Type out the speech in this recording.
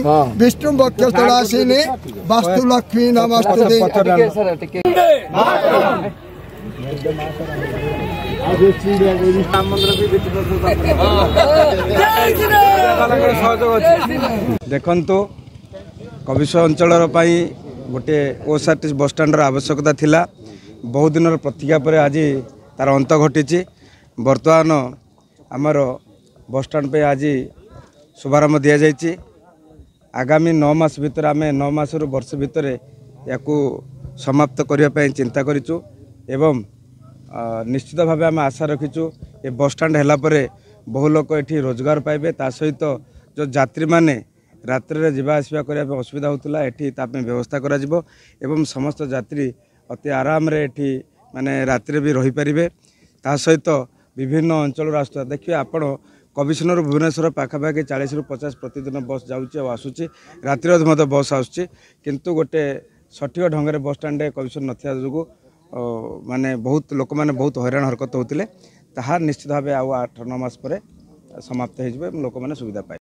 विष्णु वक्षस्थलासिनी वास्तु लक्ष्मी नमस्ते। देखु कविश्व अंचल गोटे ओएसआरटीसी बस स्टैंड आवश्यकता थिला। बहुत दिन प्रतीक्षा पर आज तार अंत घटी। बर्तमान आमर बस स्टैंड पे आज शुभारंभ दि जाइए। आगामी 9 मास भितर आम 9 मास रु वर्ष भितर या समाप्त करने चिंता करूँ एवं निश्चित भाव आम आशा रखीचु ये बस स्टैंड है बहु लोक ये रोजगार पाइबे। ता सहित जो यात्री माने रात्रि जावा आसवा करने असुविधा होता ये व्यवस्था करा एवं समस्त यात्री अति आराम रे एठी माने रात्रि भी रही पारिबे। ता सहित विभिन्न अंचल आसुता देखिए आपण कमिशनर भुवनेश्वर पाखापाखि 40 ରୁ 50 प्रतिदिन बस जाऊँगी और आसूँ। राति बस आसूँ किंतु गोटे सठिक ढंग से बस स्टैंड कमिशनर नथिया जो माने बहुत लोक मैंने बहुत हैरान हरकत होते निश्चित भाव 8-9 मास पर समाप्त हो लोक मैंने सुविधा पाए।